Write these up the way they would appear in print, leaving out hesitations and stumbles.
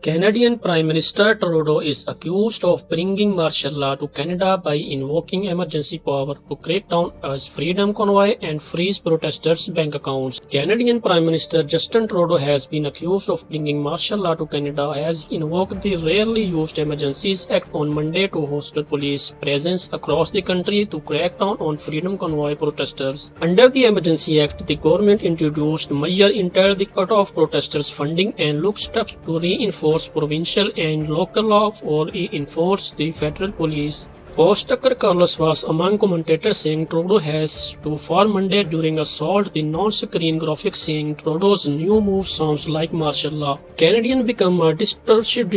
Canadian Prime Minister Trudeau is accused of bringing martial law to Canada by invoking emergency power to crack down a freedom convoy and freeze protesters' bank accounts. Canadian Prime Minister Justin Trudeau has been accused of bringing martial law to Canada, has invoked the rarely used Emergencies Act on Monday to host police presence across the country to crack down on freedom convoy protesters. Under the Emergency Act, the government introduced measures entailed the cut off protesters' funding and took steps to reinforce provincial and local law or enforce the federal police. Host Carlson was among commentators saying Trudeau has to for Monday during assault the non-screen graphic saying Trudeau's new move sounds like martial law. Canadian become a dictatorship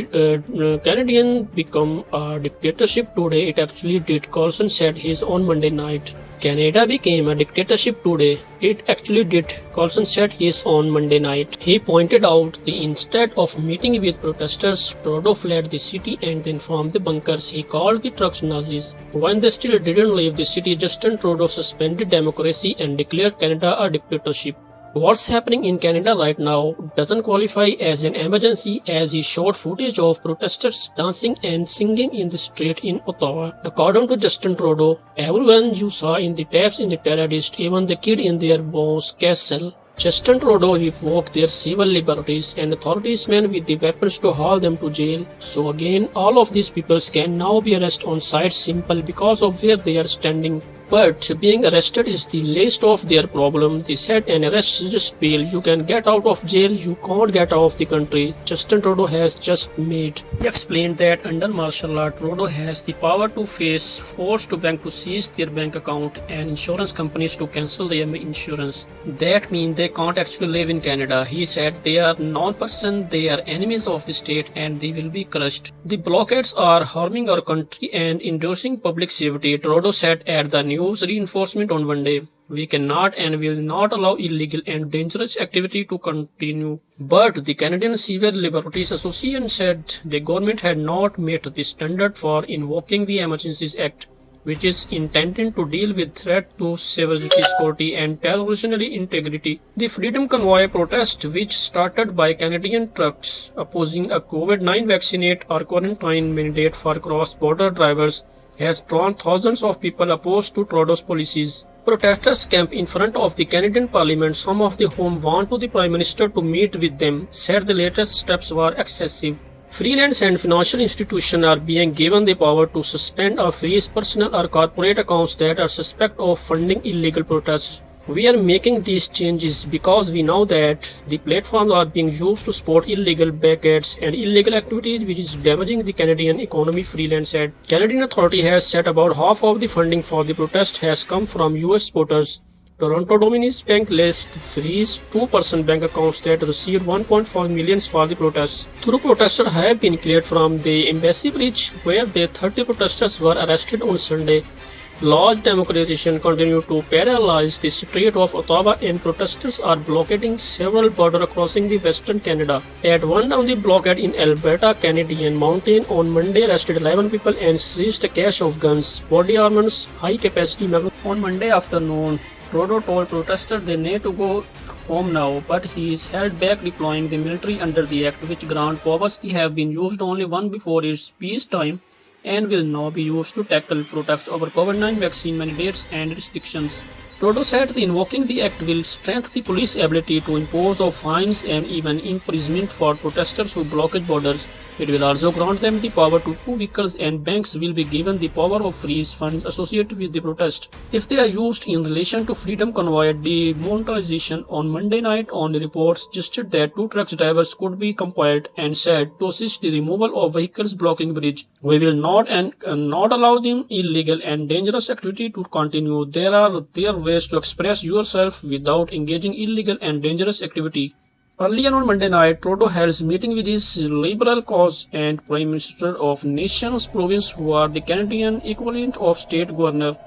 today. It actually did, Carlson said his on Monday night. Canada became a dictatorship today. It actually did, Carlson said his on Monday night. He pointed out that instead of meeting with protesters, Trudeau fled the city and then from the bunkers he called the trucks Nazis. When they still didn't leave the city, Justin Trudeau suspended democracy and declared Canada a dictatorship. What's happening in Canada right now doesn't qualify as an emergency, as he showed footage of protesters dancing and singing in the street in Ottawa. According to Justin Trudeau, everyone you saw in the taps in the terrorist, even the kid in their boss castle. Justin Trudeau revoked their civil liberties and authorities men with the weapons to haul them to jail. So again, all of these people can now be arrested on site simple because of where they are standing. But being arrested is the least of their problem. They said an arrest is just bail. You can get out of jail, you can't get out of the country. Justin Trudeau has just made. He explained that under martial law, Trudeau has the power to force to bank to seize their bank account and insurance companies to cancel their insurance. That means they can't actually live in Canada. He said they are non-person, they are enemies of the state and they will be crushed. The blockades are harming our country and endorsing public safety, Trudeau said at the news reinforcement on Monday. We cannot and will not allow illegal and dangerous activity to continue. But the Canadian Civil Liberties Association said the government had not met the standard for invoking the Emergencies Act, which is intended to deal with threat to sovereignty, security and territorial integrity. The Freedom Convoy protest, which started by Canadian trucks opposing a COVID-19 vaccinate or quarantine mandate for cross-border drivers, has drawn thousands of people opposed to Trudeau's policies. Protesters camp in front of the Canadian Parliament, some of whom want the Prime Minister to meet with them, said the latest steps were excessive. Freelance and financial institutions are being given the power to suspend or freeze personal or corporate accounts that are suspect of funding illegal protests. We are making these changes because we know that the platforms are being used to support illegal blockades and illegal activities which is damaging the Canadian economy, Freelance said. Canadian authority has said about half of the funding for the protest has come from US supporters. Toronto Dominion Bank list freeze 2% bank accounts that received 1.4 million for the protests. Two protesters have been cleared from the embassy bridge where the 30 protesters were arrested on Sunday. Large demonstrations continue to paralyze the street of Ottawa and protesters are blockading several border crossing the western Canada. At one down the blockade in Alberta, Canadian Mountain on Monday arrested 11 people and seized a cache of guns, body armors, high-capacity magazines. On Monday afternoon, Trudeau told protesters they need to go home now, but he is held back deploying the military under the act, which grant powers have been used only once before its peacetime and will now be used to tackle protests over COVID-19 vaccine mandates and restrictions. Trudeau said the invoking the act will strengthen the police ability to impose fines and even imprisonment for protesters who blockade borders. It will also grant them the power to two vehicles and banks will be given the power of freeze funds associated with the protest if they are used in relation to Freedom Convoy demonetization. On Monday night, on the reports suggested that two truck drivers could be compelled and said to assist the removal of vehicles blocking bridge. We will not allow them illegal and dangerous activity to continue. There are ways to express yourself without engaging illegal and dangerous activity. Earlier on Monday night, Trudeau held a meeting with his Liberal cause and Prime Minister of nation's province who are the Canadian equivalent of state governor.